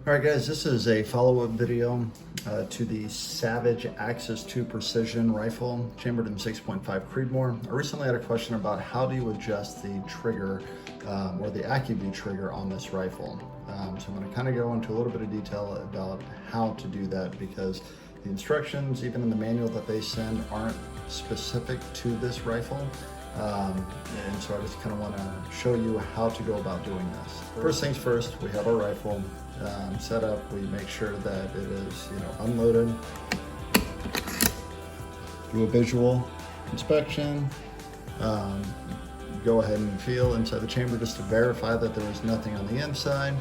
All right guys, this is a follow-up video to the Savage Axis 2 Precision Rifle, chambered in 6.5 Creedmoor. I recently had a question about how do you adjust the trigger or the Accutrigger on this rifle. So I'm going to kind of go into a little bit of detail about how to do that, because the instructions, even in the manual that they send, aren't specific to this rifle. And so I just kind of want to show you how to go about doing this. First things first, we have our rifle set up. We make sure that it is, unloaded. Do a visual inspection. Go ahead and feel inside the chamber just to verify that there is nothing on the inside.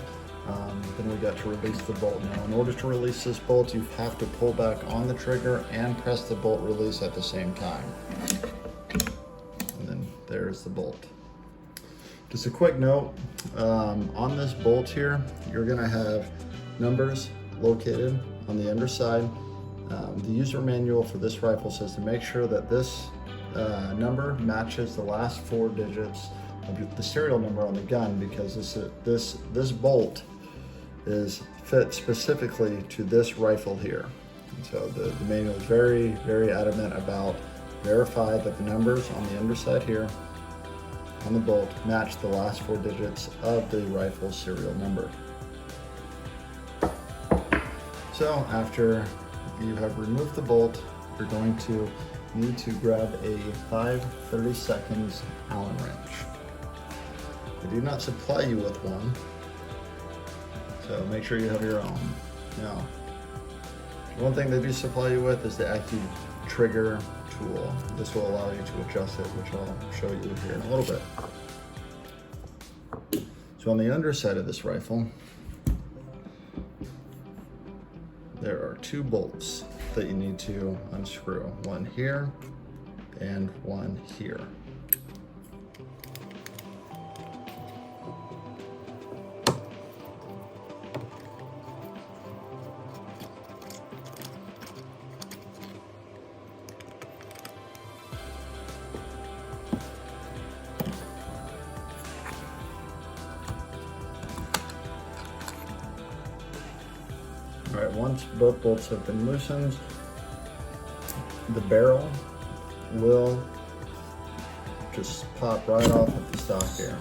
Then we got to release the bolt. Now, in order to release this bolt, you have to pull back on the trigger and press the bolt release at the same time. And then there's the bolt. Just a quick note, on this bolt here, you're gonna have numbers located on the underside. The user manual for this rifle says to make sure that this number matches the last 4 digits of the serial number on the gun, because this bolt is fit specifically to this rifle here. And so the manual is very, very adamant about verify that the numbers on the underside here on the bolt match the last 4 digits of the rifle's serial number. So after you have removed the bolt, you're going to need to grab a 5/32 Allen wrench. They do not supply you with one, so make sure you have your own. Now, one thing they do supply you with is the Accutrigger tool. This will allow you to adjust it, which I'll show you here in a little bit. So on the underside of this rifle, there are 2 bolts that you need to unscrew. One here and one here. All right, once both bolts have been loosened, the barrel will just pop right off at the stock here.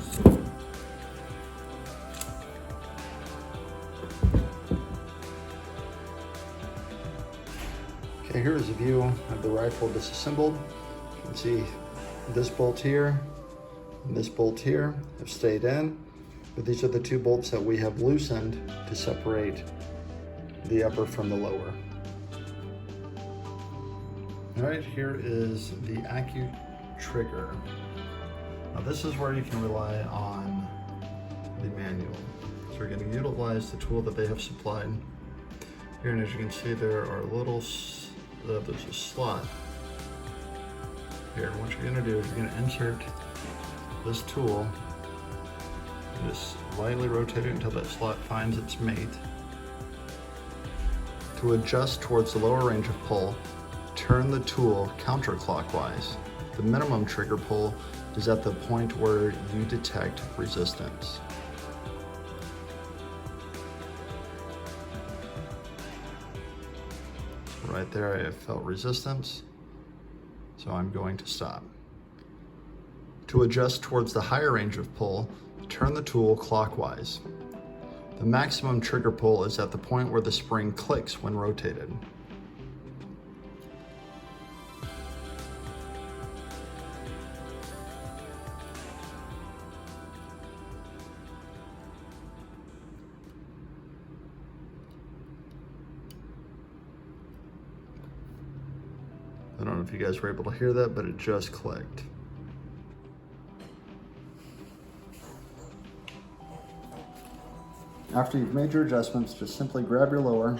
Okay, here is a view of the rifle disassembled. You can see this bolt here and this bolt here have stayed in, but these are the 2 bolts that we have loosened to separate the upper from the lower. All right, here is the Accutrigger. Now this is where you can rely on the manual. So we're going to utilize the tool that they have supplied here, and as you can see, there are there's a slot here. What you're going to do is you're going to insert this tool and just lightly rotate it until that slot finds its mate. To adjust towards the lower range of pull, turn the tool counterclockwise. The minimum trigger pull is at the point where you detect resistance. Right there, I have felt resistance, so I'm going to stop. To adjust towards the higher range of pull, turn the tool clockwise. The maximum trigger pull is at the point where the spring clicks when rotated. I don't know if you guys were able to hear that, but it just clicked. After you've made your adjustments, just simply grab your lower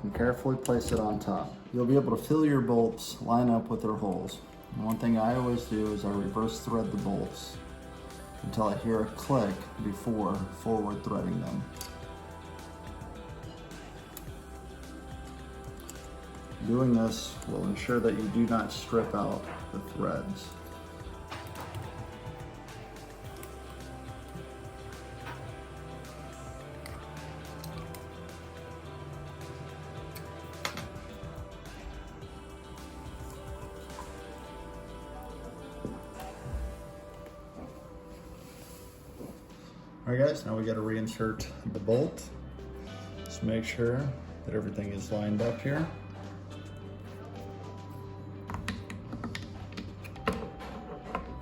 and carefully place it on top. You'll be able to feel your bolts line up with their holes. And one thing I always do is I reverse thread the bolts until I hear a click before forward threading them. Doing this will ensure that you do not strip out the threads. All right guys, now we got to reinsert the bolt. Just make sure that everything is lined up here.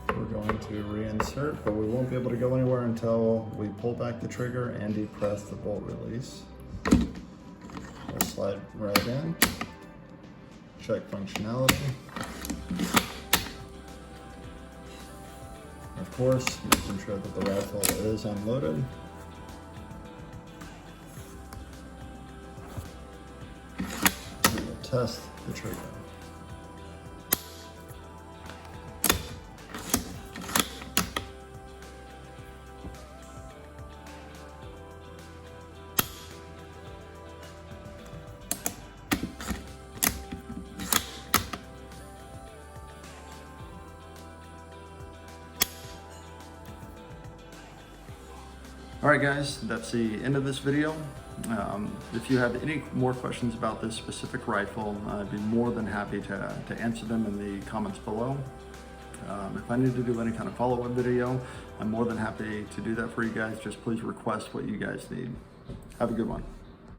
We're going to reinsert, but we won't be able to go anywhere until we pull back the trigger and depress the bolt release. We'll slide right in, check functionality. Of course, making sure that the rifle is unloaded. We will test the trigger. All right guys, that's the end of this video. If you have any more questions about this specific rifle, I'd be more than happy to answer them in the comments below. If I need to do any kind of follow-up video, I'm more than happy to do that for you guys. Just please request what you guys need. Have a good one.